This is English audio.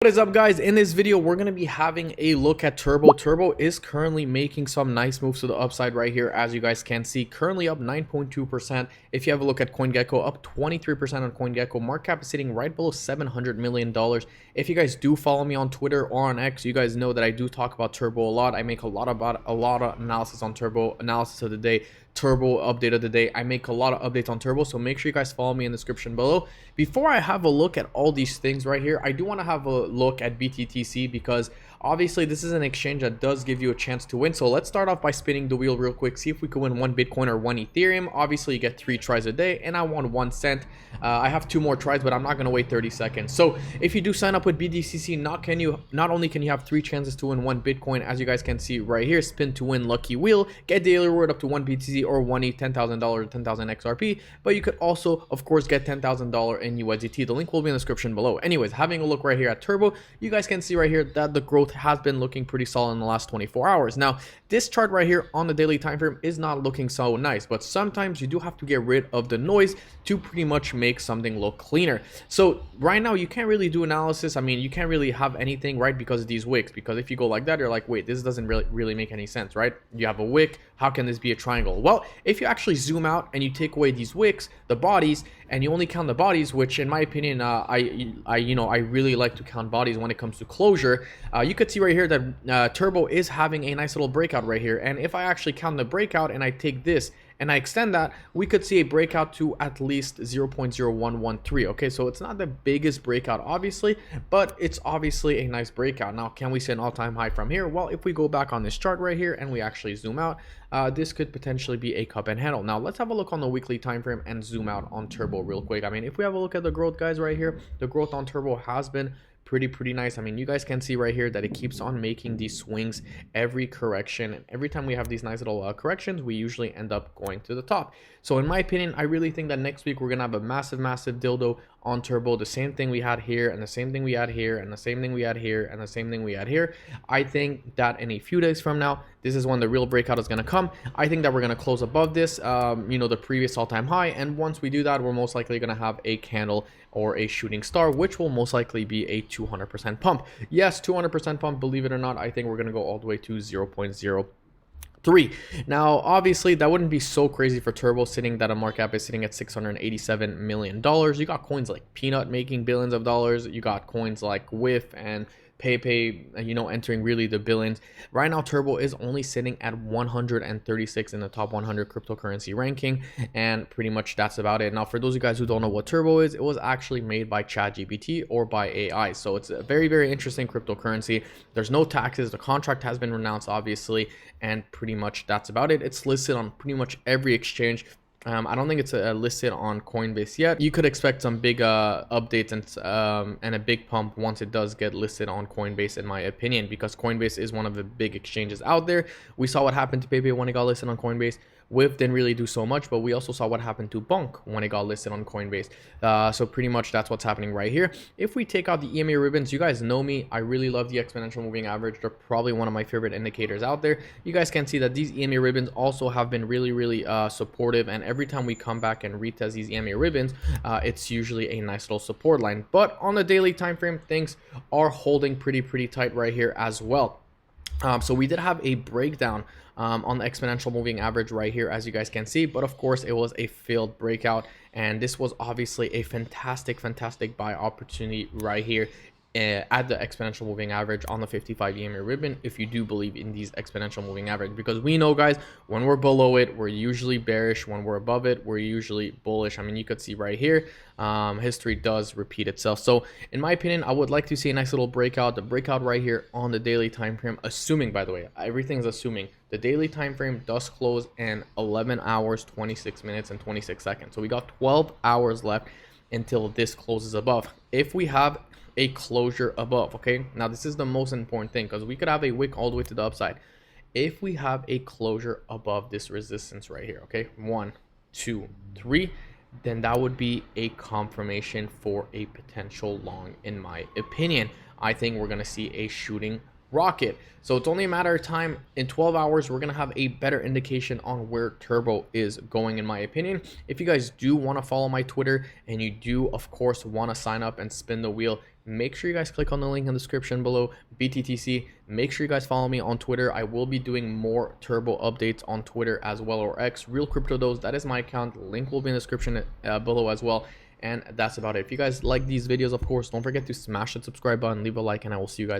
What is up, guys? In this video we're going to be having a look at Turbo is currently making some nice moves to the upside right here, as you guys can see, currently up 9.2%. If you have a look at CoinGecko, up 23% on CoinGecko. Market cap is sitting right below $700 million. If you guys do follow me on Twitter or on X, you guys know that I do talk about Turbo a lot. I make a lot of analysis on Turbo, analysis of the day, Turbo update of the day. I make a lot of updates on Turbo, so make sure you guys follow me in the description below. Before I have a look at all these things right here, I do want to have a look at BTCC, because obviously this is an exchange that does give you a chance to win. So let's start off by spinning the wheel real quick, see if we can win one Bitcoin or one Ethereum. Obviously you get 3 tries a day, and I won 1 cent. I have 2 more tries, but I'm not going to wait 30 seconds. So if you do sign up with BTCC, not only can you have 3 chances to win 1 Bitcoin, as you guys can see right here, spin to win lucky wheel, get daily reward up to 1 BTC or 1 ETH, $10,000, 10,000 XRP, but you could also of course get $10,000 in USDT. The link will be in the description below. Anyways, having a look right here at Turbo, you guys can see right here that the growth has been looking pretty solid in the last 24 hours. Now this chart right here on the daily time frame is not looking so nice, but sometimes you do have to get rid of the noise to pretty much make something look cleaner. So right now you can't really do analysis. I mean, you can't really have anything, right, because of these wicks. Because if you go like that, you're like, wait, this doesn't really make any sense, right? You have a wick, how can this be a triangle? Well, if you actually zoom out and you take away these wicks, the bodies, and you only count the bodies, which in my opinion, I really like to count bodies when it comes to closure. You could see right here that Turbo is having a nice little breakout right here. And if I actually count the breakout and I take this and I extend that, we could see a breakout to at least 0.0113. Okay, so it's not the biggest breakout obviously, but it's obviously a nice breakout. Now can we see an all-time high from here? Well, if we go back on this chart right here and we actually zoom out, this could potentially be a cup and handle. Now let's have a look on the weekly time frame and zoom out on Turbo real quick. I mean, if we have a look at the growth, guys, right here, the growth on Turbo has been pretty nice. I mean, you guys can see right here that it keeps on making these swings every correction, and every time we have these nice little corrections, we usually end up going to the top. So in my opinion, I really think that next week we're gonna have a massive dildo on Turbo, the same thing we had here, and the same thing we had here, and the same thing we had here, and the same thing we had here. I think that in a few days from now, this is when the real breakout is going to come. I think that we're going to close above this, the previous all-time high, and once we do that, we're most likely going to have a candle or a shooting star, which will most likely be a 200% pump. Yes, 200% pump, believe it or not. I think we're going to go all the way to 0.03. Now obviously that wouldn't be so crazy for Turbo, sitting that a market cap is sitting at $687 million. You got coins like Peanut making billions of dollars. You got coins like Whiff and PayPay, entering really the billions. Right now Turbo is only sitting at 136 in the top 100 cryptocurrency ranking, and pretty much that's about it. Now for those of you guys who don't know what Turbo is, it was actually made by ChatGPT or by AI, so it's a very interesting cryptocurrency. There's no taxes, the contract has been renounced obviously, and pretty much that's about it. It's listed on pretty much every exchange. I don't think it's listed on Coinbase yet. You could expect some big updates and a big pump once it does get listed on Coinbase, in my opinion, because Coinbase is one of the big exchanges out there. We saw what happened to PayPay when it got listed on Coinbase. Whiff didn't really do so much, but we also saw what happened to Bunk when it got listed on Coinbase. So pretty much that's what's happening right here. If we take out the EMA ribbons, you guys know me, I really love the exponential moving average. They're probably one of my favorite indicators out there. You guys can see that these EMA ribbons also have been really supportive, and every time we come back and retest these EMA ribbons, it's usually a nice little support line. But on the daily time frame, things are holding pretty tight right here as well. So we did have a breakdown on the exponential moving average right here, as you guys can see, but of course it was a failed breakout, and this was obviously a fantastic buy opportunity right here at the exponential moving average on the 55 EMA ribbon, if you do believe in these exponential moving average, because we know, guys, when we're below it, we're usually bearish. When we're above it, we're usually bullish. I mean, you could see right here, history does repeat itself. So in my opinion, I would like to see a nice little breakout, the breakout right here on the daily time frame, assuming, by the way, everything's assuming the daily time frame does close in 11 hours 26 minutes and 26 seconds. So we got 12 hours left until this closes above. If we have a closure above, okay, now this is the most important thing, because we could have a wick all the way to the upside. If we have a closure above this resistance right here, okay, 1 2 3, then that would be a confirmation for a potential long, in my opinion. I think we're going to see a shooting rocket. So it's only a matter of time. In 12 hours, we're going to have a better indication on where Turbo is going, in my opinion. If you guys do want to follow my Twitter and you do, of course, want to sign up and spin the wheel, make sure you guys click on the link in the description below, BTCC. Make sure you guys follow me on Twitter. I will be doing more turbo updates on Twitter as well, or X, Real Crypto Dose. That is my account. Link will be in the description below as well. And that's about it. If you guys like these videos, of course, don't forget to smash that subscribe button, leave a like, and I will see you guys